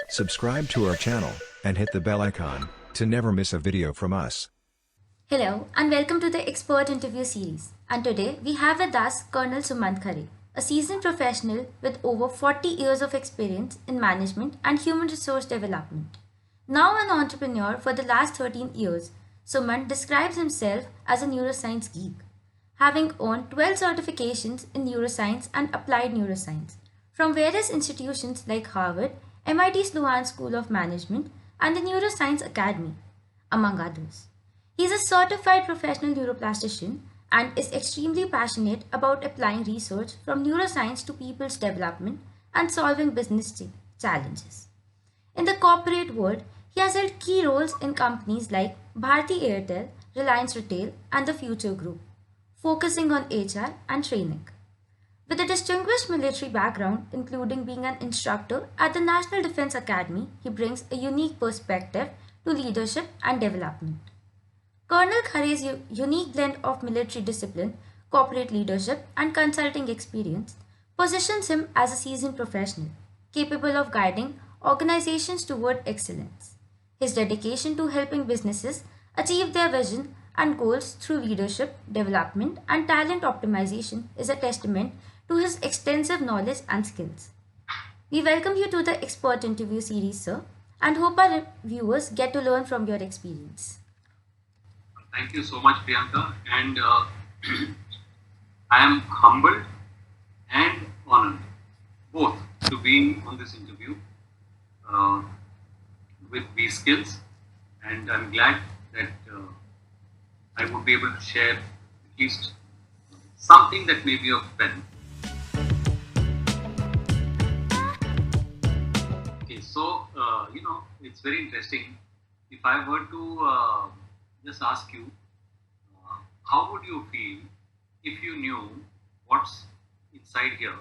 Subscribe to our channel and hit the bell icon to never miss a video from us. Hello and welcome to the expert interview series. And today we have with us Col Sumant Khare, a seasoned professional with over 40 years of experience in management and human resource development. Now an entrepreneur for the last 13 years, Sumant describes himself as a neuroscience geek, having earned 12 certifications in neuroscience and applied neuroscience from various institutions like Harvard, MIT Sloan School of Management, and the Neuroscience Academy, among others. He is a certified professional neuroplastician and is extremely passionate about applying research from neuroscience to people's development and solving business challenges. In the corporate world, he has held key roles in companies like Bharti Airtel, Reliance Retail, and the Future Group, focusing on HR and training. With a distinguished military background, including being an instructor at the National Defense Academy, he brings a unique perspective to leadership and development. Colonel Khare's unique blend of military discipline, corporate leadership, and consulting experience positions him as a seasoned professional, capable of guiding organizations toward excellence. His dedication to helping businesses achieve their vision and goals through leadership, development, and talent optimization is a testament to his extensive knowledge and skills. We welcome you to the expert interview series, sir, and hope our viewers get to learn from your experience. Thank you so much, Priyanka. And I am humbled and honored both to be on this interview with Vskills, and I'm glad that I would be able to share at least something that may be of benefit. Okay, so it's very interesting. If I were to just ask you, how would you feel if you knew what's inside here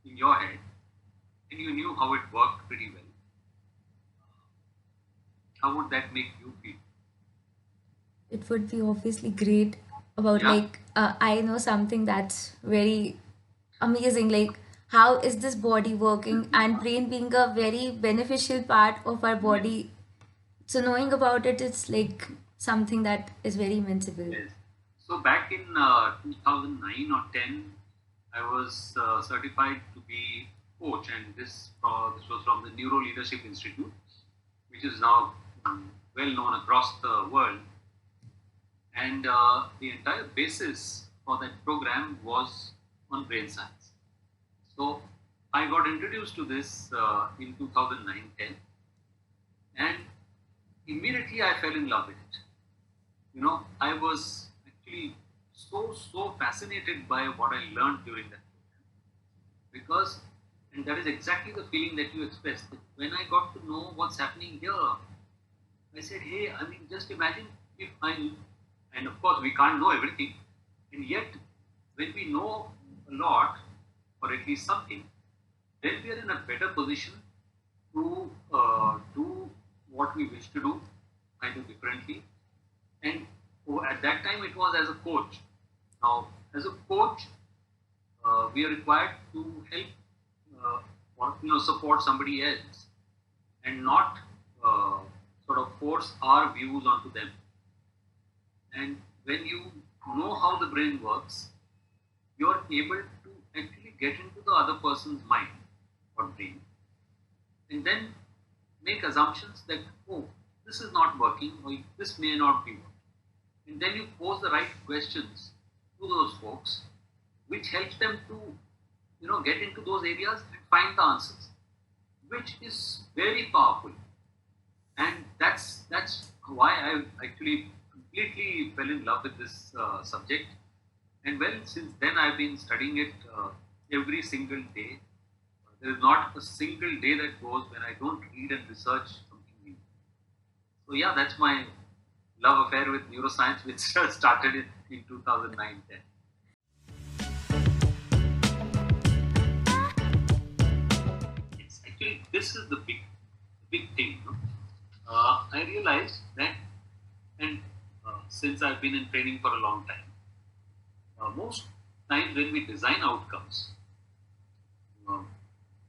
in your head and you knew how it worked pretty well? How would that make you feel? It would be obviously great about I know something that's very amazing, like how is this body working and brain being a very beneficial part of our body. So knowing about it, it's like something that is very invincible. Yes. So back in 2009 or 10, I was certified to be coach, and this was from the Neuro Leadership Institute, which is now well known across the world. And the entire basis for that program was on brain science. So I got introduced to this in 2009-10, and immediately I fell in love with it. I was actually so fascinated by what I learned during that program, and that is exactly the feeling that you expressed. That when I got to know what's happening here, I said, hey, just imagine if and of course we can't know everything, and yet when we know a lot, or at least something, then we are in a better position to do what we wish to do, kind of differently. And at that time it was as a coach. Now, as a coach, we are required to help or support somebody else, and not sort of force our views onto them. And when you know how the brain works, you are able to actually get into the other person's mind or brain, and then make assumptions that, oh, this is not working, or this may not be working. And then you pose the right questions to those folks, which helps them to, get into those areas and find the answers, which is very powerful. And that's why I actually completely fell in love with this subject. And well, since then I've been studying it every single day. There is not a single day that goes when I don't read and research something new. So yeah, that's my love affair with neuroscience, which started in 2009-10. It's actually, this is the big thing. I realized that, and since I've been in training for a long time, most times when we design outcomes,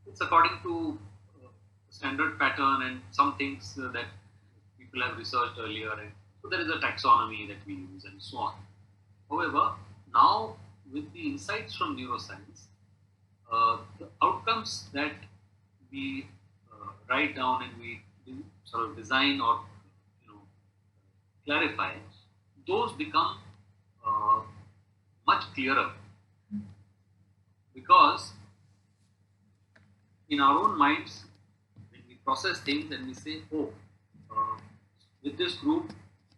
it's according to standard pattern and some things that people have researched earlier. And so there is a taxonomy that we use and so on. However, now with the insights from neuroscience, the outcomes that we write down and we sort of design or clarify, those become much clearer, because in our own minds, when we process things and we say, oh, with this group,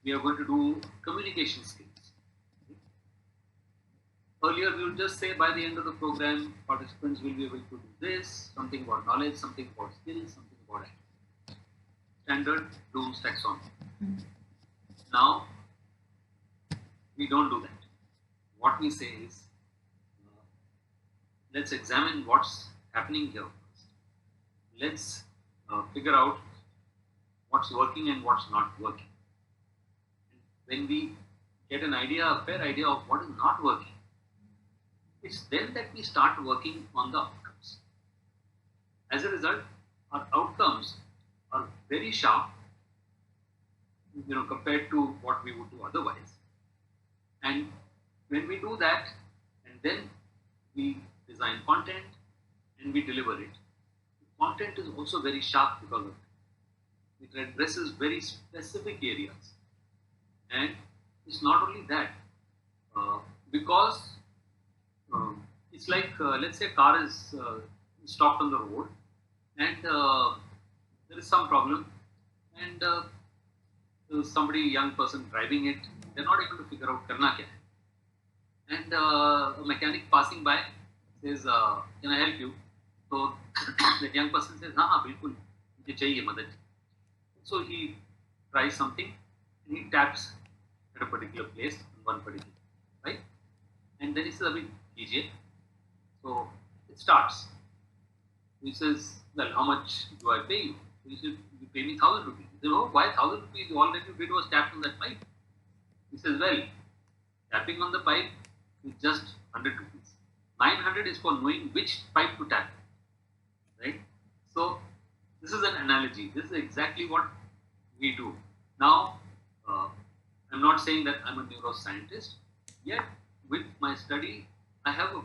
we are going to do communication skills. Earlier, we would just say by the end of the program, participants will be able to do this, something about knowledge, something about skills, something about activity. Standard Bloom's taxonomy. Now, we don't do that. What we say is, let's examine what's happening here first. Let's figure out what's working and what's not working. And when we get an idea, a fair idea of what is not working, it's then that we start working on the outcomes. As a result, our outcomes are very sharp, compared to what we would do otherwise. And when we do that, and then we design content and we deliver it, the content is also very sharp because of it. It addresses very specific areas. And it's not only that, because it's like, let's say a car is stopped on the road and there is some problem, and somebody, young person driving it, they're not able to figure out karna kya hai. And a mechanic passing by says, can I help you? So that young person says, हाँ बिल्कुल मुझे चाहिए मदद. So he tries something and he taps at a particular place, one particular, right? And then he says, abhi कीजिए. So it starts. He says, well, how much do I pay you? He said, you pay me 1,000 rupees. He said, oh, why 1,000 rupees? All that you did was tap on that pipe. He says, well, tapping on the pipe is just 100 rupees. 900 is for knowing which pipe to tap, right? So this is an analogy. This is exactly what we do. Now, I'm not saying that I'm a neuroscientist, yet with my study, I have a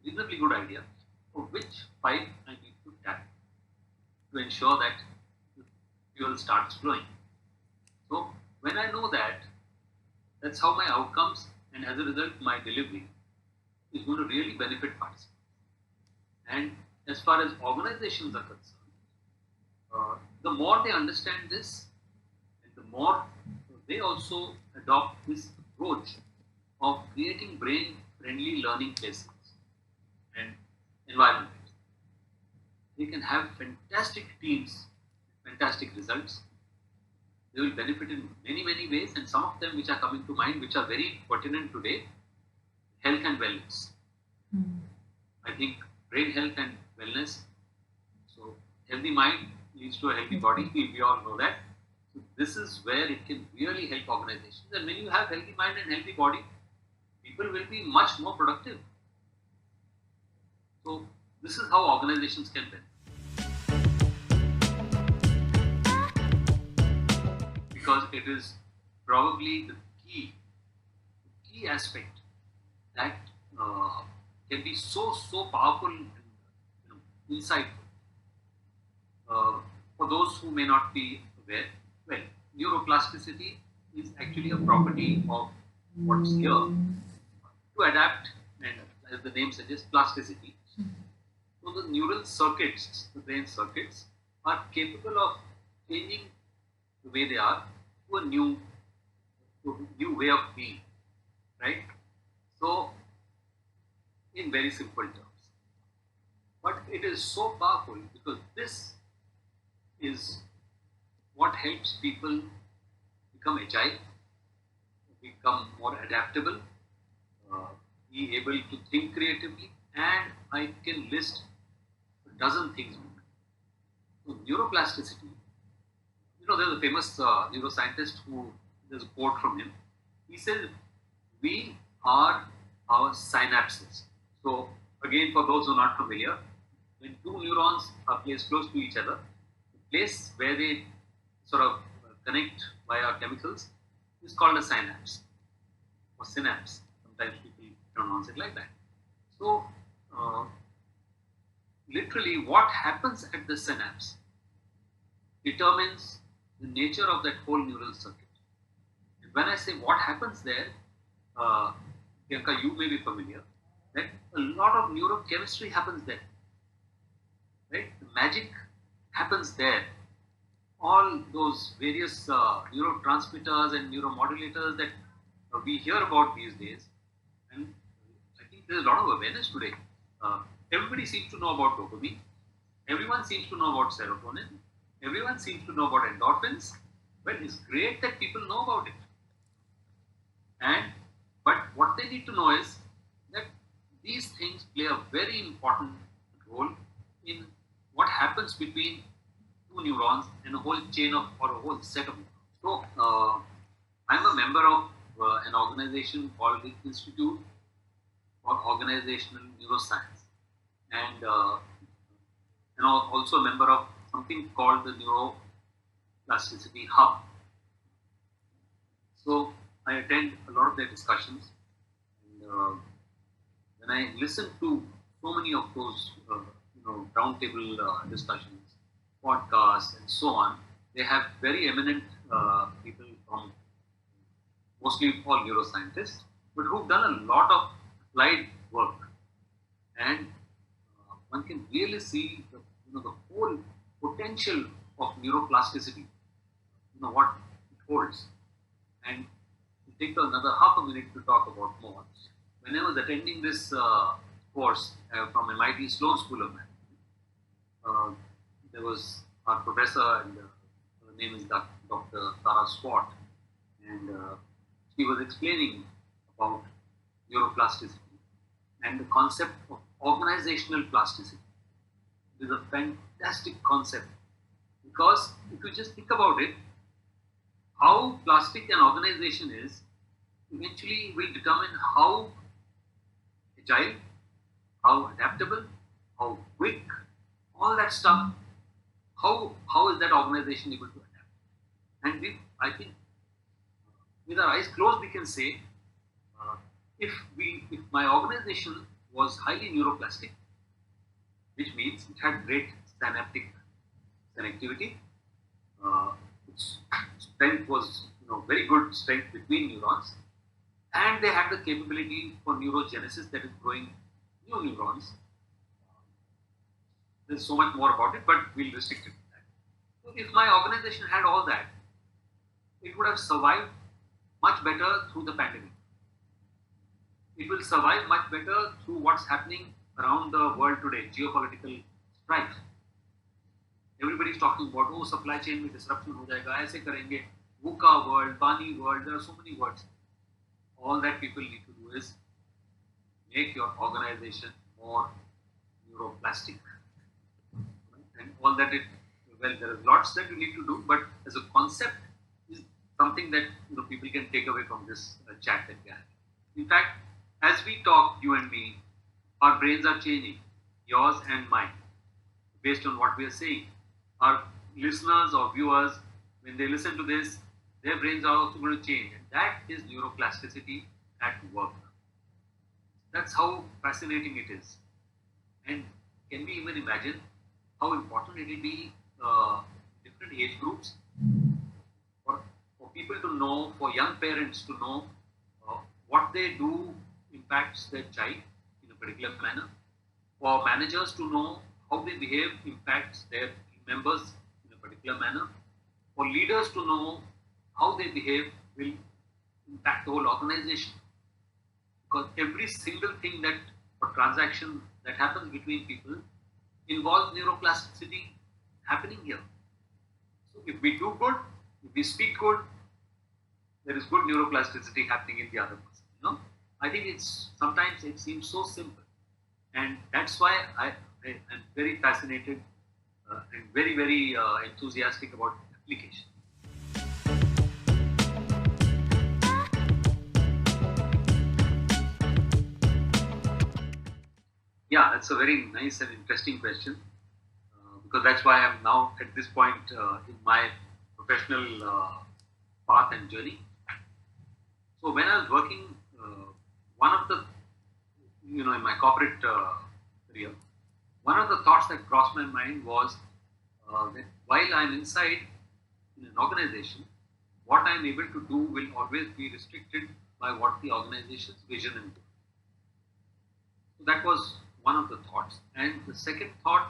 reasonably good idea of which pipe I need to tap to ensure that the fuel starts flowing. So when I know that, that's how my outcomes and as a result my delivery is going to really benefit participants. And as far as organizations are concerned, the more they understand this, and the more they also adopt this approach of creating brain-friendly learning places and environments, they can have fantastic teams, fantastic results. They will benefit in many, many ways, and some of them which are coming to mind, which are very pertinent today, health and wellness. I think brain health and wellness, so healthy mind leads to a healthy body, we all know that. So this is where it can really help organizations, and when you have healthy mind and healthy body, people will be much more productive. So this is how organizations can benefit. Because it is probably the key aspect that can be so powerful and insightful. For those who may not be aware, well, neuroplasticity is actually a property of what's here to adapt, and as the name suggests, plasticity. So the neural circuits, the brain circuits, are capable of changing the way they are to a new way of being, right? So, in very simple terms. But it is so powerful because this is what helps people become agile, become more adaptable, be able to think creatively, and I can list a dozen things. So neuroplasticity, there's a famous neuroscientist who, there's a quote from him. He says, we are our synapses. So again, for those who are not familiar, when two neurons are placed close to each other, place where they sort of connect via chemicals is called a synapse or synapse. Sometimes people pronounce it like that. So, literally, what happens at the synapse determines the nature of that whole neural circuit. And when I say what happens there, Priyanka, you may be familiar that a lot of neurochemistry happens there. Right? The magic happens there. All those various neurotransmitters and neuromodulators that we hear about these days, and I think there's a lot of awareness today. Everybody seems to know about dopamine. Everyone seems to know about serotonin. Everyone seems to know about endorphins. Well, it's great that people know about it. But what they need to know is that these things play a very important role in what happens between two neurons and a whole chain of, or a whole set of neurons. So, I'm a member of an organization called the Institute for Organizational Neuroscience, and also a member of something called the Neuroplasticity Hub. So I attend a lot of their discussions, and when I listen to so many of those roundtable discussions, podcasts, and so on, they have very eminent people from mostly all neuroscientists, but who've done a lot of applied work, and one can really see the whole potential of neuroplasticity, what it holds. And to take another half a minute to talk about more, when I was attending this course from MIT Sloan School of Management, there was our professor, and her name is Dr. Tara Swart, and she was explaining about neuroplasticity and the concept of organizational plasticity. It is a fantastic concept because if you just think about it, how plastic an organization is eventually will determine how agile, how adaptable, how quick, all that stuff. How is that organization able to adapt? And I think, with our eyes closed, we can say, if my organization was highly neuroplastic, which means it had great synaptic connectivity, its strength was very good strength between neurons, and they had the capability for neurogenesis, that is growing new neurons. There's so much more about it, but we'll restrict it to that. So if my organization had all that, it would have survived much better through the pandemic. It will survive much better through what's happening around the world today, geopolitical strife. Everybody's talking about, supply chain में disruption हो जाएगा, ऐसे करेंगे, VUCA world, BANI world, there are so many words. All that people need to do is make your organization more neuroplastic. And all that there are lots that you need to do, but as a concept is something that people can take away from this chat that we have. In fact, as we talk, you and me, our brains are changing, yours and mine, based on what we are saying. Our listeners or viewers, when they listen to this, their brains are also going to change. And that is neuroplasticity at work. That's how fascinating it is. And can we even imagine how important it will be different age groups for people to know, for young parents to know what they do impacts their child in a particular manner, for managers to know how they behave impacts their members in a particular manner, for leaders to know how they behave will impact the whole organization. Because every single thing or transaction that happens between people involves neuroplasticity happening here. So if we do good, if we speak good, there is good neuroplasticity happening in the other person. I think sometimes it seems so simple, and that's why I am very fascinated and very, very enthusiastic about application. Yeah, that's a very nice and interesting question because that's why I'm now at this point in my professional path and journey. So when I was working, one of the, in my corporate career, one of the thoughts that crossed my mind was that while I'm inside in an organization, what I'm able to do will always be restricted by what the organization's vision and goal. So that was one of the thoughts. And the second thought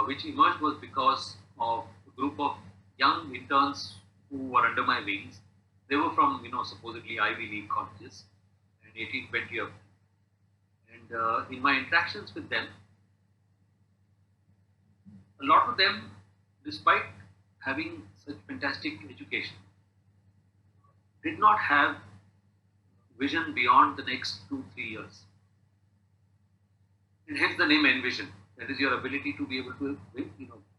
which emerged was because of a group of young interns who were under my wings. They were from, supposedly Ivy League colleges, and 18, 20 of them. And in my interactions with them, a lot of them, despite having such fantastic education, did not have vision beyond the next 2-3 years. And hence the name Nvision. That is your ability to be able to,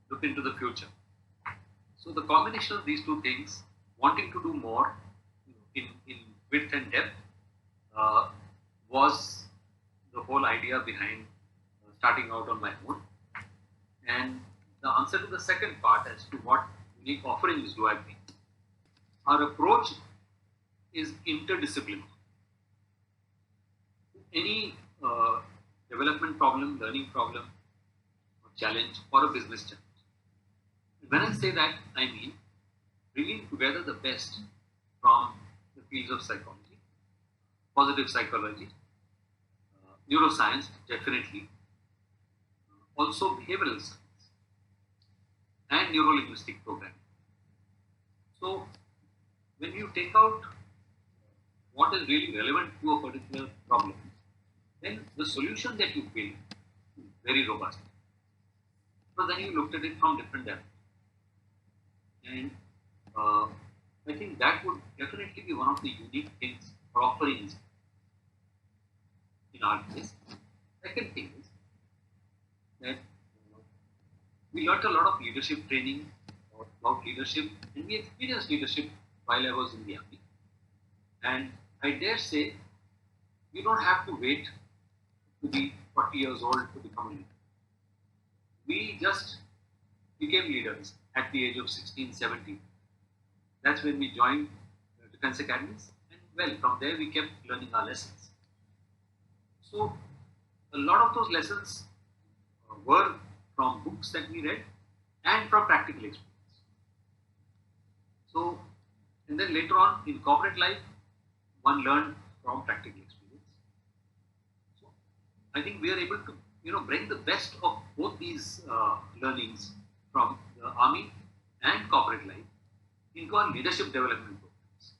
look into the future. So the combination of these two things, wanting to do more in width and depth, was the whole idea behind starting out on my own. And the answer to the second part as to what unique offerings do I bring, our approach is interdisciplinary. Any development problem, learning problem, or challenge, or a business challenge. When I say that, I mean bringing together the best from the fields of psychology, positive psychology, neuroscience, definitely, also behavioral science, and neuro-linguistic programming. So, when you take out what is really relevant to a particular problem, then the solution that you build is very robust. So then you looked at it from different depths. And I think that would definitely be one of the unique things or offerings in our case. Second thing is that we learned a lot of leadership training about leadership, and we experienced leadership while I was in the army. And I dare say, you don't have to wait to be 40 years old to become a leader. We just became leaders at the age of 16, 17. That's when we joined defense academies, and well, from there we kept learning our lessons. So a lot of those lessons were from books that we read and from practical experience. So, and then later on in corporate life, one learned from practical experience. So I think we are able to, bring the best of both these learnings from the army and corporate life into our leadership development programs,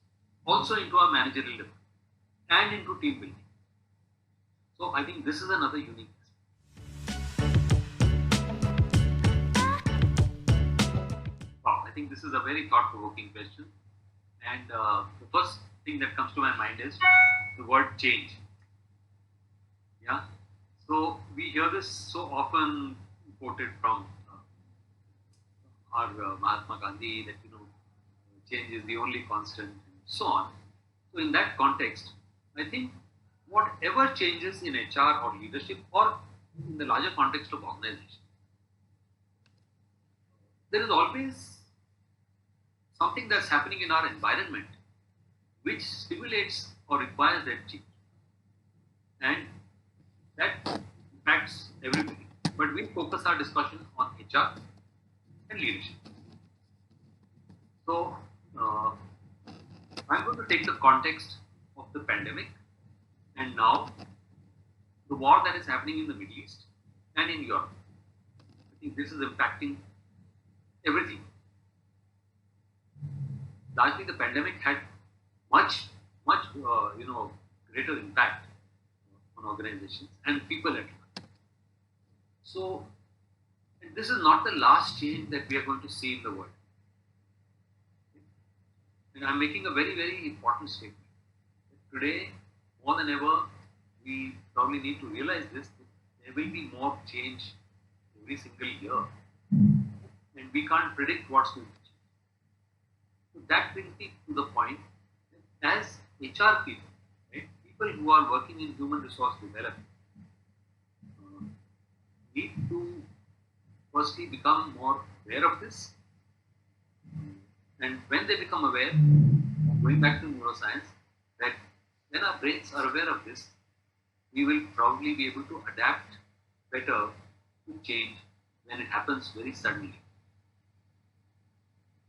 also into our managerial development, and into team building. So I think this is another unique aspect. Wow, I think this is a very thought-provoking question. And the first thing that comes to my mind is the word change. Yeah. So we hear this so often quoted from our Mahatma Gandhi that change is the only constant, and so on. So in that context, I think whatever changes in HR or leadership or in the larger context of organization, there is always something that's happening in our environment which stimulates or requires that change. And that impacts everybody. But we focus our discussion on HR and leadership. So, I'm going to take the context of the pandemic and now the war that is happening in the Middle East and in Europe. I think this is impacting everything. Largely, the pandemic had much greater impact on organizations and people at large. So, and this is not the last change that we are going to see in the world. And I'm making a very, very important statement. Today, more than ever, we probably need to realize this, that there will be more change every single year. And we can't predict what's going to change. So that brings me to the point that as HR people, right, people who are working in human resource development, need to firstly become more aware of this. And when they become aware, going back to neuroscience, that when our brains are aware of this, we will probably be able to adapt better to change when it happens very suddenly.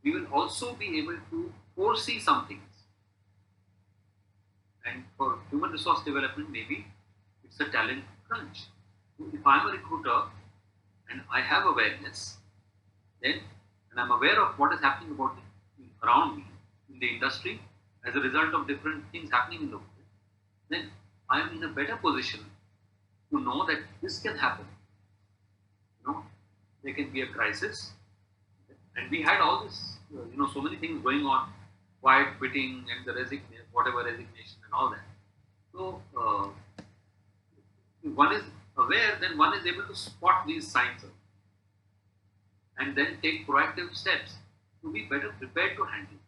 We will also be able to foresee some things. And for human resource development, maybe it's a talent crunch. So if I'm a recruiter and I have awareness, then, and I'm aware of what is happening around me in the industry as a result of different things happening in the world, then I'm in a better position to know that this can happen. There can be a crisis, and we had all this, so many things going on, quiet quitting and the resignation and all that. So if one is aware, then one is able to spot these signs and then take proactive steps to be better prepared to handle.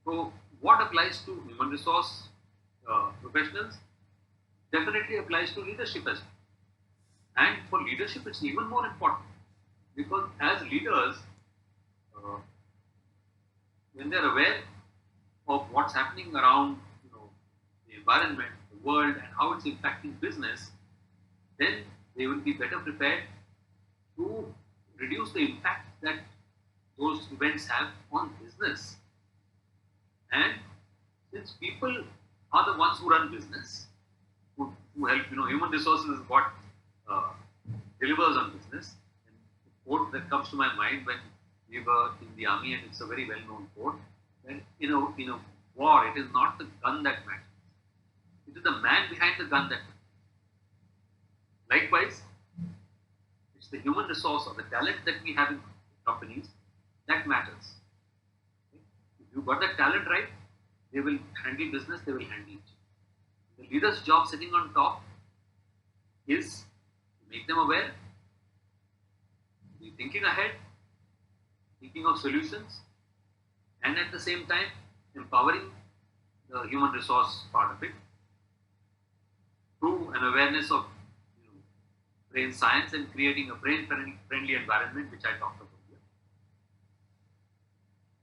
So what applies to human resource professionals definitely applies to leadership as well. And for leadership, it's even more important, because as leaders, when they're aware of what's happening around the environment, the world, and how it's impacting business, then they will be better prepared to reduce the impact that those events have on business. And since people are the ones who run business, who help, human resources is what delivers on business. And the quote that comes to my mind when we were in the army, and it's a very well-known quote, that in a war, it is not the gun that matters. It is the man behind the gun that matters. Likewise, it's the human resource or the talent that we have in companies that matters. If you got that talent right, they will handle business, they will handle it. The leader's job sitting on top is to make them aware, be thinking ahead, thinking of solutions, and at the same time empowering the human resource part of it through an awareness of brain science and creating a brain-friendly environment, which I talked about here,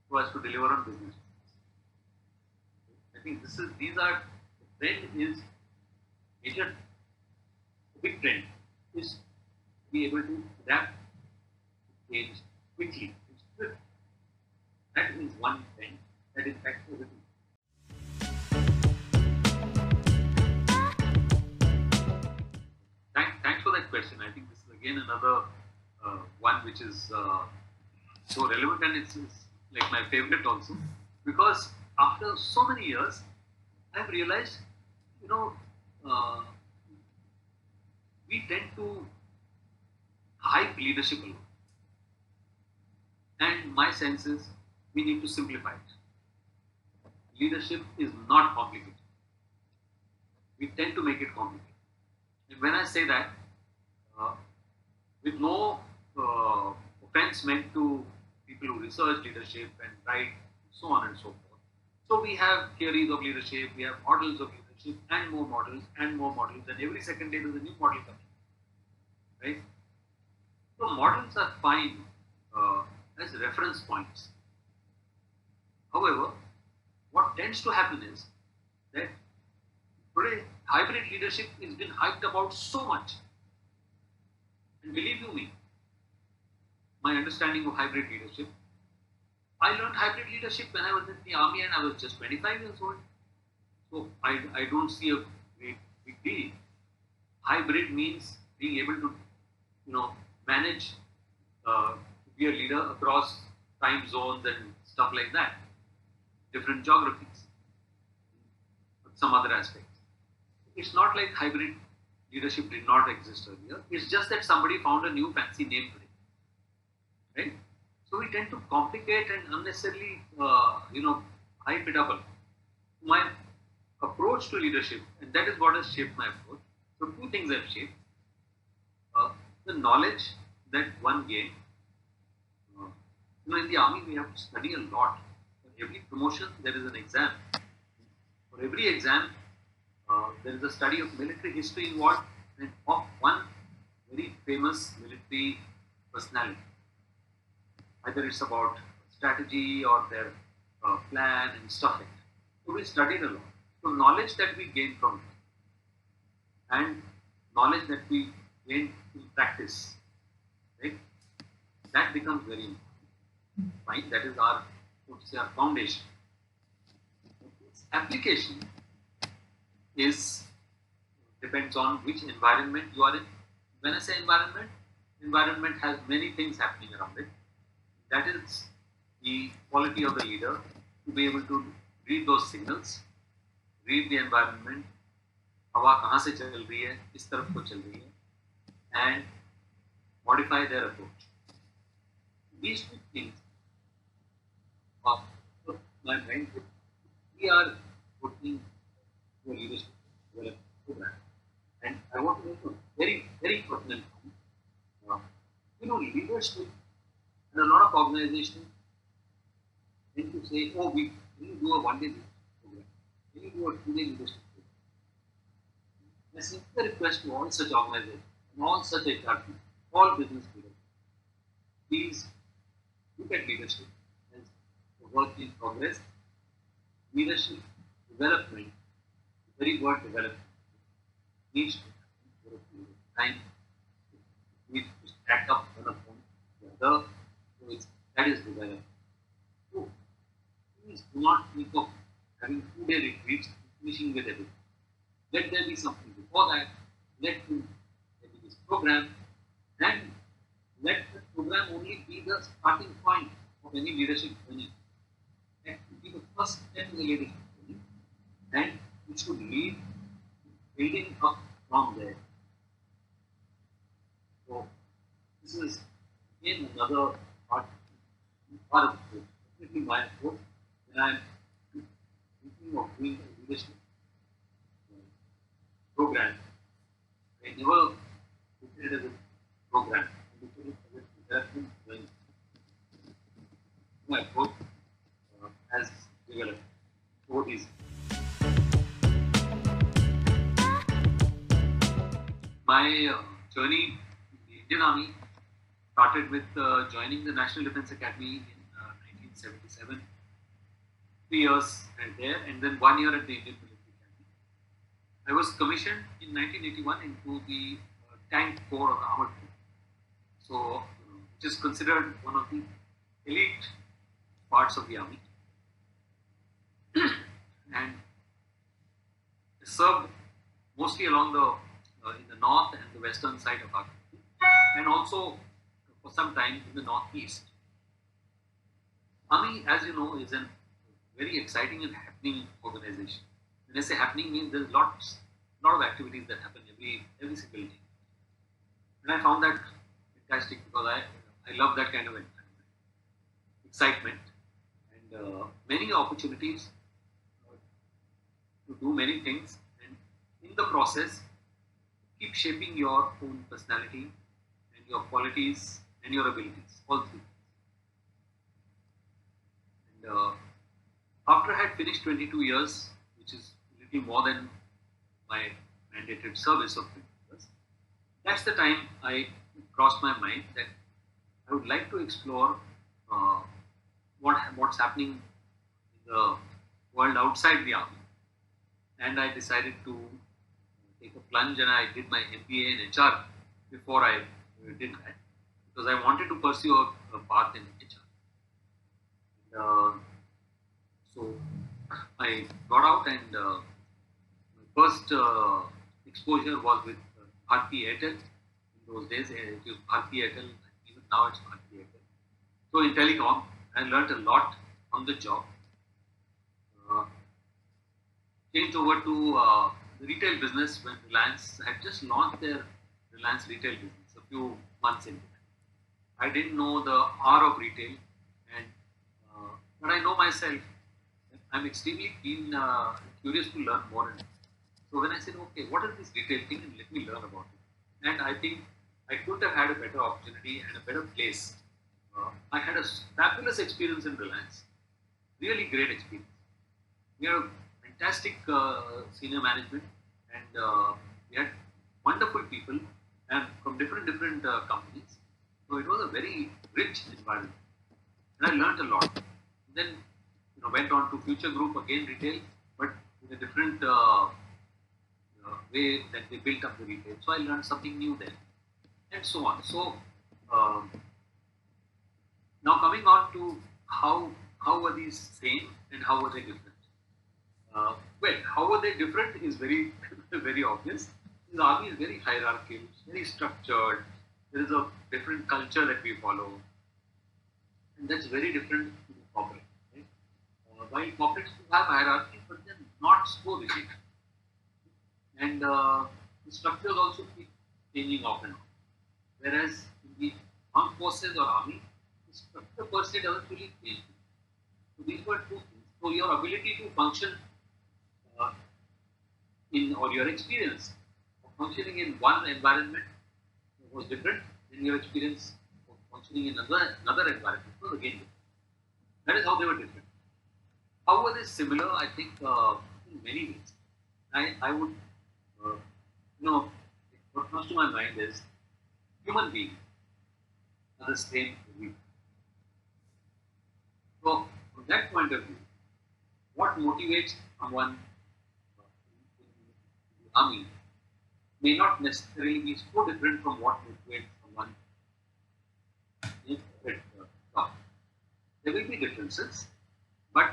so as to deliver on business. I think the trend is major. The big trend is to be able to adapt, to change quickly. That is one trend that impacts everything. Thanks for that question. I think this is again another one which is so relevant, and it's like my favorite also, because after so many years, I've realized, we tend to hype leadership a lot. And my sense is we need to simplify it. Leadership is not complicated. We tend to make it complicated. And when I say that, with no offense meant to people who research leadership and write, so on and so forth. So we have theories of leadership, we have models of leadership, and more models, and every second day there's a new model coming. Right? So models are fine as reference points. However, what tends to happen is that today hybrid leadership is been hyped about so much. And believe you me, my understanding of hybrid leadership, I learned hybrid leadership when I was in the army and I was just 25 years old. So I don't see a great big deal. Hybrid means being able to, manage, be a leader across time zones and stuff like that, different geographies, some other aspects. It's not like hybrid leadership did not exist earlier. It's just that somebody found a new fancy name for it, right? So we tend to complicate and unnecessarily, hype it up. My approach to leadership, and that is what has shaped my approach. So two things have shaped. The knowledge that one gained. In the army we have to study a lot. For every promotion there is an exam. For every exam there is a study of military history involved, and of one very famous military personality. Either it's about strategy or their plan and stuff like that. So we studied a lot. So knowledge that we gain from it and knowledge that we gain in practice, right? That becomes very important. Fine, that is our, let's say, our foundation. Its application depends on which environment you are in. When I say environment has many things happening around it. That is the quality of the leader to be able to read those signals, read the environment, हवा कहाँ से चल रही है, किस तरफ को चल रही है, and modify their approach. These two things of my mind, we are working to a leadership development program, and I want to make a very, very pertinent point. Leadership and a lot of organizations tend to say, oh, we need to do a one-day leadership program, we need to do a two-day leadership program. I simply request to all such organizations and all such HR people, all business leaders, please look at leadership as a work in progress. Leadership development, the very word development, needs to happen over a period of time. It needs to stack up one upon the other. So that is development. So please do not think of having 2-day retreats and finishing with everything. Let there be something before that. Let there be this program, and let the program only be the starting point of any leadership journey. That should be the first step in the leadership journey, and it should lead to building up from there. So this is again another part of the course. Definitely my approach when I am thinking of doing a leadership program. I never look at it as a program. I look at it as a development journey. My approach has developed over these. My journey in the Indian Army started with joining the National Defence Academy in 1977. 3 years there, and then 1 year at the Indian Military Academy. I was commissioned in 1981 into the Tank Corps of the Armored Corps. So, which is considered one of the elite parts of the army. And served mostly along the in the north and the western side of our country, and also for some time in the northeast. Army, as you know, is a very exciting and happening organization. When I say happening, means there's lot of activities that happen every single day. And I found that fantastic because I love that kind of excitement and many opportunities to do many things, and in the process keep shaping your own personality and your qualities and your abilities, all three. And after I had finished 22 years, which is a little more than my mandated service of 20 years, that's the time I crossed my mind that I would like to explore what's happening in the world outside the army. And I decided to take a plunge, and I did my MBA in HR before I did that, because I wanted to pursue a path in HR. So I got out, and my first exposure was with Bharti Airtel. In those days, it was Bharti Airtel, even now it's Bharti Airtel. So in telecom, I learned a lot on the job. Changed over to the retail business when Reliance had just launched their Reliance retail business a few months into it. I didn't know the R of retail, and but I know myself. I'm extremely keen, curious to learn more. And so when I said, okay, what is this retail thing, and let me learn about it. And I think I couldn't have had a better opportunity and a better place. I had a fabulous experience in Reliance, really great experience. We had a fantastic senior management, and we had wonderful people, and from different companies. So it was a very rich environment, and I learned a lot. Then went on to Future Group, again retail, but in a different way that they built up the retail. So I learned something new there, and so on. So um, now coming on to how were these same and how were they different? Well, how were they different is very very obvious. The army is very hierarchical, very structured. There is a different culture that we follow, and that's very different to corporate. Right? While corporates do have hierarchy, but they're not so rigid, and the structures also keep changing off and on. Whereas in the armed forces or army, the structure per se doesn't really change. So these were two things. So your ability to function uh, or your experience of functioning in one environment was different than your experience of functioning in another environment was again different. That is how they were different. How were they similar? I think in many ways. I would, what comes to my mind is human beings are the same everywhere. So, from that point of view, what motivates someone in the army may not necessarily be so different from what motivates someone in corporate job. There will be differences, but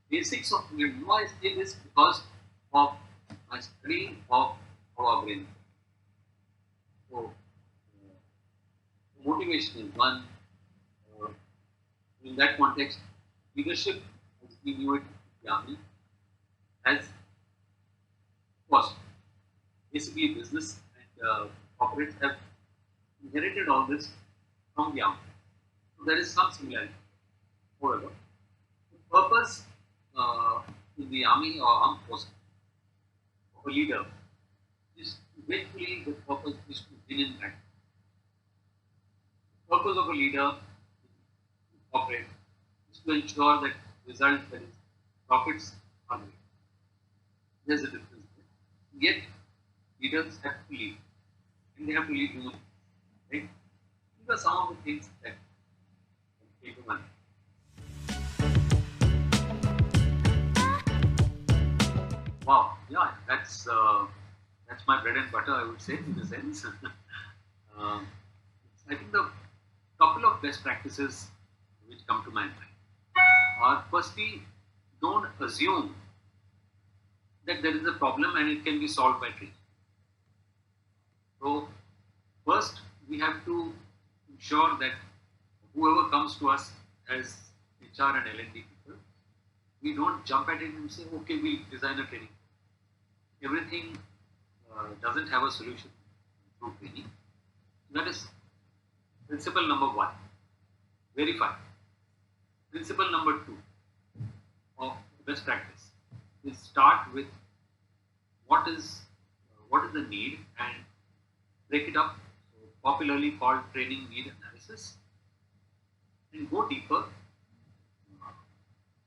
basics of I say this because of my study of how our brain. So, motivation is one. Uh, in that context, leadership, as we knew it in the army, has was basically business and corporates have inherited all this from the army. So there is some similarity. However, the purpose in the army or armed forces of a leader is eventually the purpose is to win in battle. The purpose of a leader in corporate is to ensure that results, that is, profits are made. There's a difference there. Yet, leaders have to lead, and they have to lead human beings. Right? These are some of the things that take a money. Wow, yeah, that's my bread and butter, I would say, in a sense. I think the couple of best practices which come to my mind are, firstly, don't assume that there is a problem and it can be solved by training. So, first, we have to ensure that whoever comes to us as HR and L&D people, we don't jump at it and say, okay, we'll design a training. Everything doesn't have a solution through training. That is principle number one. Verify. Principle number two of best practice is start with what is the need and break it up, so popularly called training need analysis, and go deeper.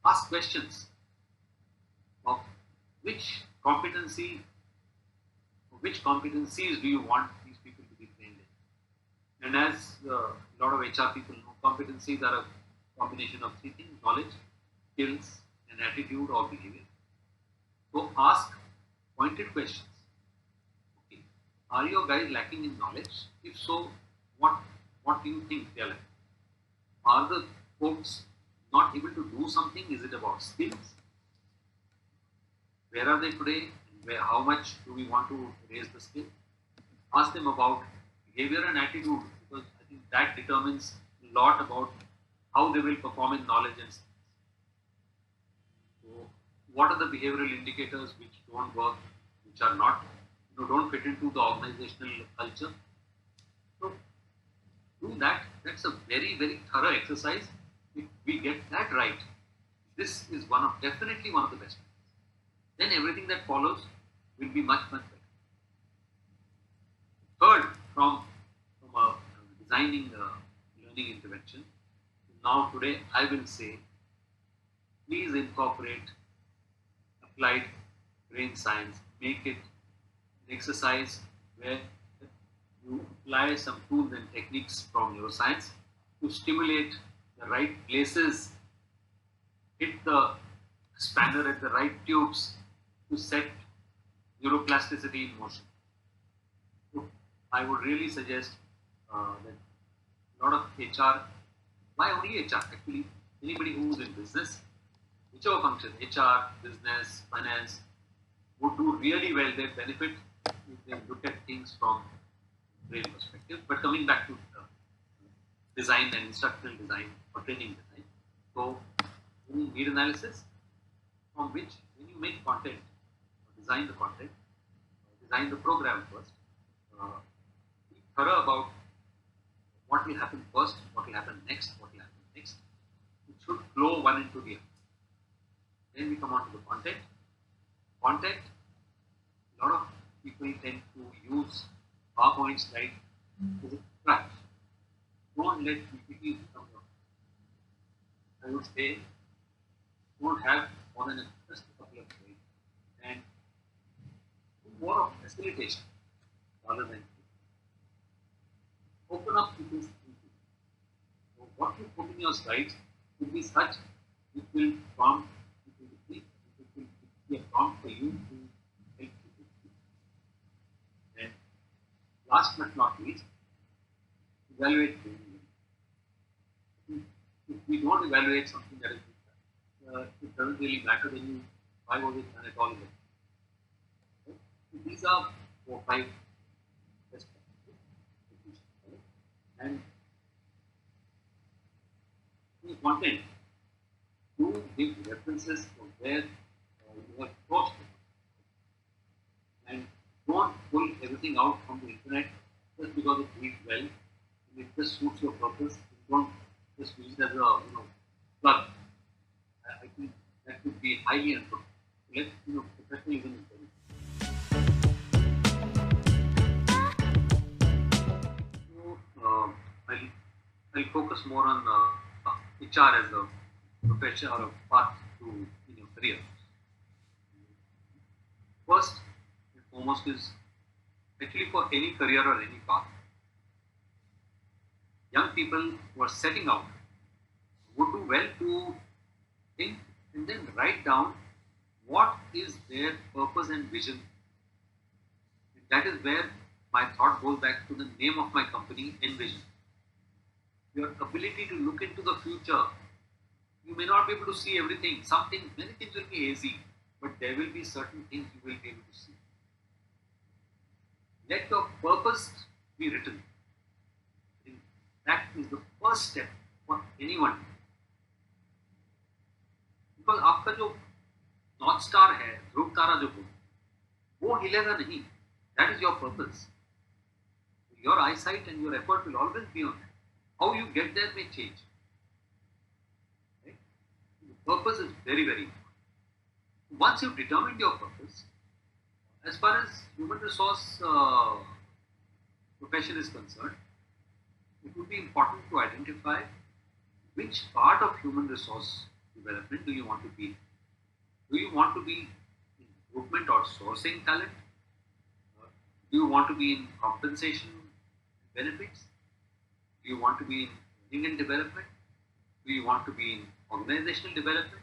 Ask questions of which competencies do you want these people to be trained in. And as a lot of HR people know, competencies are a combination of three things: knowledge, skills, and attitude or behavior. So ask pointed questions. Okay. Are your guys lacking in knowledge? If so, what do you think they are lacking? Are the folks not able to do something? Is it about skills? Where are they today? How much do we want to raise the skill? Ask them about behavior and attitude, because I think that determines a lot about how they will perform in knowledge and skills. So, what are the behavioral indicators which don't work, which are not, don't fit into the organizational culture? So, do that. That's a very, very thorough exercise. If we get that right, this is definitely one of the best. Then everything that follows will be much, much better. Third, from designing learning intervention, now today I will say, please incorporate applied brain science. Make it an exercise where you apply some tools and techniques from neuroscience to stimulate the right places, hit the spanner at the right tubes to set neuroplasticity in motion. So I would really suggest that a lot of HR, why only HR? Actually, anybody who's in business, whichever function, HR, business, finance, would do really well. They benefit if they look at things from brain perspective. But coming back to design and instructional design or training design, so you need need analysis from which when you make content, design the content, design the program first, be thorough about what will happen first, what will happen next, what will happen next. It should flow one into the other. Then we come on to the content. Content, a lot of people tend to use PowerPoint slide as a crutch. Don't let PPTs become your. I would say, don't have more than just a couple of slides and do more of facilitation rather than open up people's thinking. So what you put in your slides will be such it will prompt, it will be a prompt for you to help people. And last but not least, evaluate training. If we don't evaluate something that is it doesn't really matter then you why was it done at all. Right? So these are 4 or 5 best practices. And in content, do give references for where you have approached it. And don't pull everything out from the internet just because it reads well and it just suits your purpose. Don't just use it as a plug. I think that would be highly unprofessional. Professionalism is very. So I'll focus more on HR as a profession or a path to in your career. First and foremost is actually for any career or any path. Young people who are setting out would do well to think and then write down what is their purpose and vision. And that is where my thought goes back to the name of my company, Nvision. Your ability to look into the future. You may not be able to see everything. Many things will be hazy, but there will be certain things you will be able to see. Let your purpose be written. And that is the first step for anyone. Because आपका जो north star है, ध्रुव तारा जो वो हिलेगा नहीं. That is your purpose. Your eyesight and your effort will always be on that. How you get there may change. Right? The purpose is very, very important. Once you've determined your purpose, as far as human resource profession is concerned, it would be important to identify which part of human resource development do you want to be? Do you want to be in recruitment or sourcing talent? Do you want to be in compensation benefits? Do you want to be in learning and development? Do you want to be in organizational development?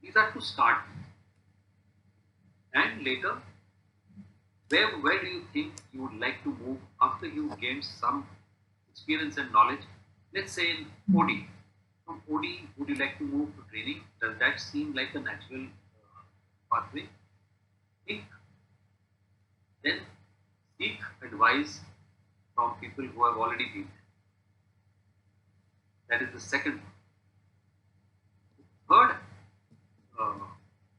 These are to start with. And later, where do you think you would like to move after you gained some experience and knowledge? Let's say in OD. From OD, would you like to move to training? Does that seem like a natural pathway? Think. Then seek advice from people who have already been there. That is the second one. Third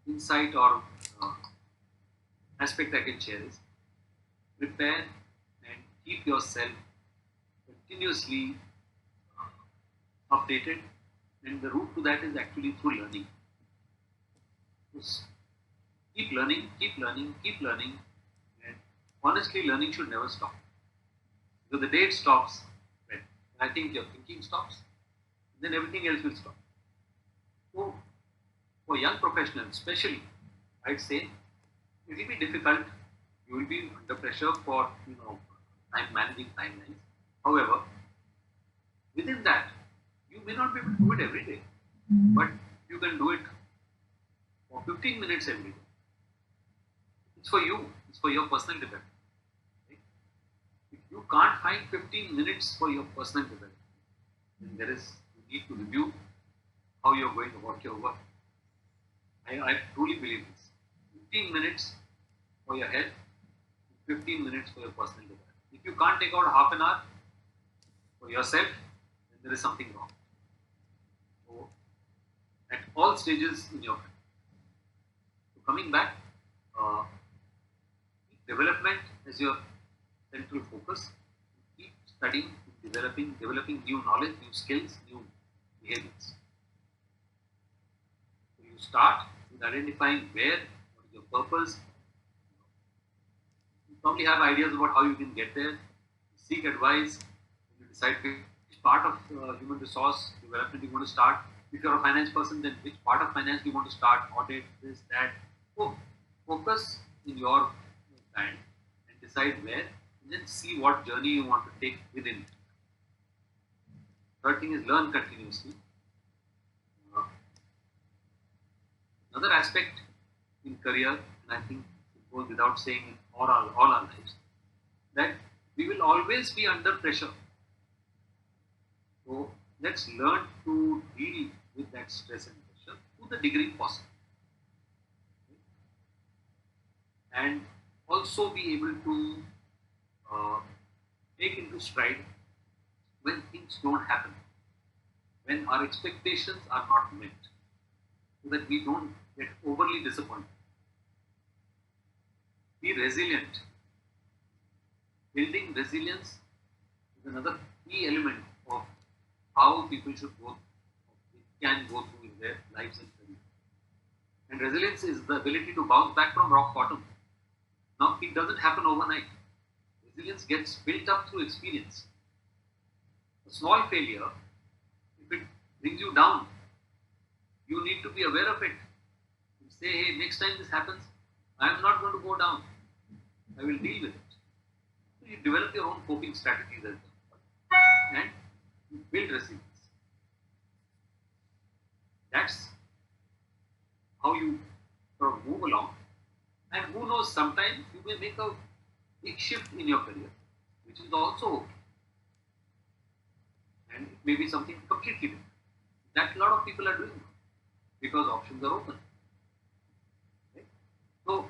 insight or aspect I can share is prepare and keep yourself continuously updated, and the route to that is actually through learning. Just keep learning, and honestly, learning should never stop. So the day it stops, right, I think your thinking stops, then everything else will stop. So for young professionals especially, I'd say it will be difficult. You will be under pressure for managing timelines. However, within that, you may not be able to do it every day, but you can do it for 15 minutes every day. It's for you. It's for your personal development. Right? If you can't find 15 minutes for your personal development, then you need to review how you're going about your work. I truly believe this. 15 minutes for your health, 15 minutes for your personal development. If you can't take out half an hour for yourself, then there is something wrong. So, at all stages in your life. So coming back, development as your central focus. Keep studying, developing new knowledge, new skills, new behaviors. So you start with identifying what is your purpose. You probably have ideas about how you can get there. Seek advice. You decide which part of human resource development you want to start. If you're a finance person, then which part of finance do you want to start? Audit, this, that. So focus in your time and decide where, and then see what journey you want to take within it. Third thing is learn continuously. Another aspect in career, and I think it goes without saying in all our lives, that we will always be under pressure. So let's learn to deal with that stress and pressure to the degree possible. And also be able to take into stride when things don't happen, when our expectations are not met, so that we don't get overly disappointed. Be resilient. Building resilience is another key element of how people can go through in their lives and career. And resilience is the ability to bounce back from rock bottom. Now, it doesn't happen overnight. Resilience gets built up through experience. A small failure, if it brings you down, you need to be aware of it. You say, hey, next time this happens, I am not going to go down. I will deal with it. So you develop your own coping strategies as well. And you build resilience. That's how you sort of move along. And who knows, sometimes you may make a big shift in your career, which is also okay. And it may be something completely different. That a lot of people are doing now, because options are open. Right? So,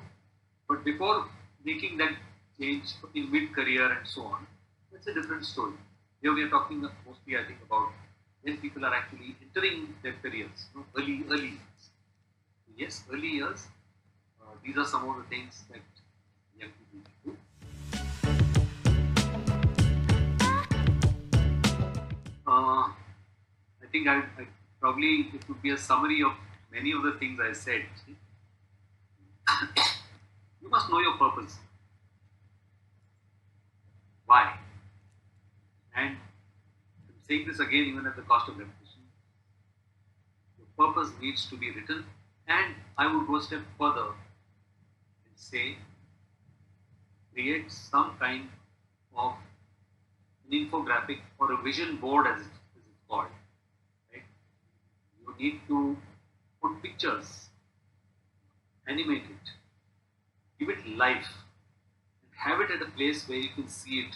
but before making that change in mid-career and so on, that's a different story. Here we are talking mostly, I think, about when people are actually entering their careers, early years. Yes, early years. These are some of the things that young people do. I think I probably it would be a summary of many of the things I said. You must know your purpose. Why? And I'm saying this again, even at the cost of repetition. Your purpose needs to be written, and I would go a step further and say, create some kind of an infographic or a vision board, as it's called. Right? You need to put pictures, animate it, give it life, and have it at a place where you can see it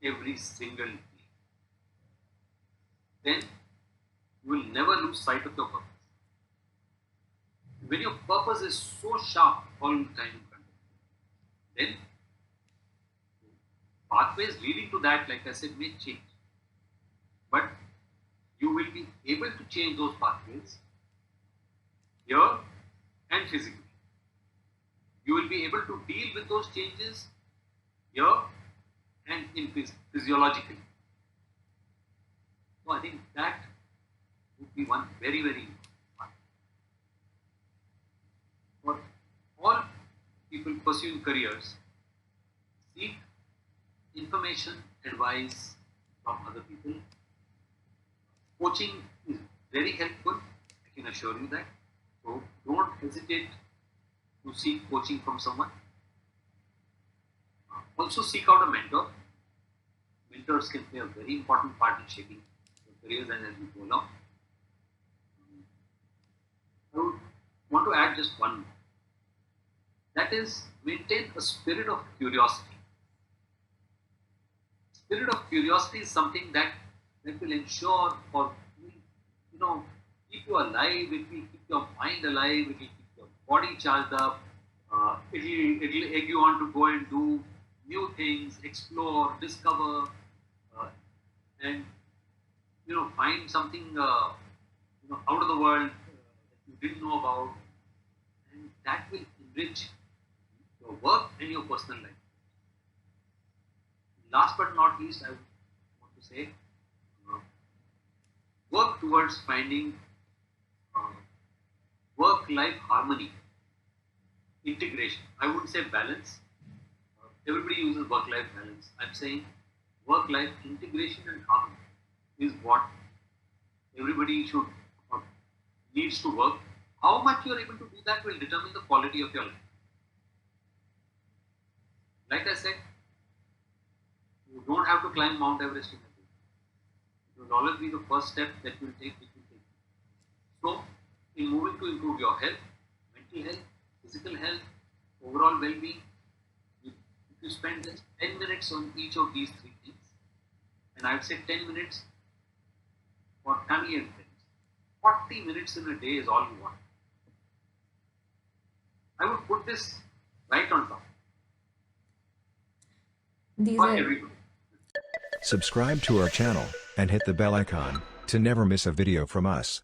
every single day. Then you will never lose sight of your purpose. When your purpose is so sharp all the time in front of you, then pathways leading to that, like I said, may change. But you will be able to change those pathways here and physically. You will be able to deal with those changes here and in physiologically. So I think that would be one very, very important part. For all people pursuing careers, seek information, advice from other people. Coaching is very helpful, I can assure you that. So don't hesitate to seek coaching from someone. Also seek out a mentor. mentors can play a very important part in shaping your careers and as we go along. I would want to add just one more. That is, maintain a spirit of curiosity. Spirit of curiosity is something that will ensure or keep you alive. It will keep your mind alive. It will keep your body charged up. It'll egg you on to go and do new things, explore, discover, and find something out of the world that you didn't know about, and that will enrich your work and your personal life. Last but not least, I want to say, work towards finding work-life harmony, integration. I wouldn't say balance. Everybody uses work-life balance. I'm saying work-life integration and harmony is what everybody should or needs to work. How much you're able to do that will determine the quality of your life. Like I said, you don't have to climb Mount Everest in a day. It will always be the first step that you will take, which will take. So, in moving to improve your health, mental health, physical health, overall well-being, if you spend just 10 minutes on each of these three things, and I would say 10 minutes for family and friends, 40 minutes in a day is all you want. I would put this right on top. For everybody. Subscribe to our channel and hit the bell icon to never miss a video from us.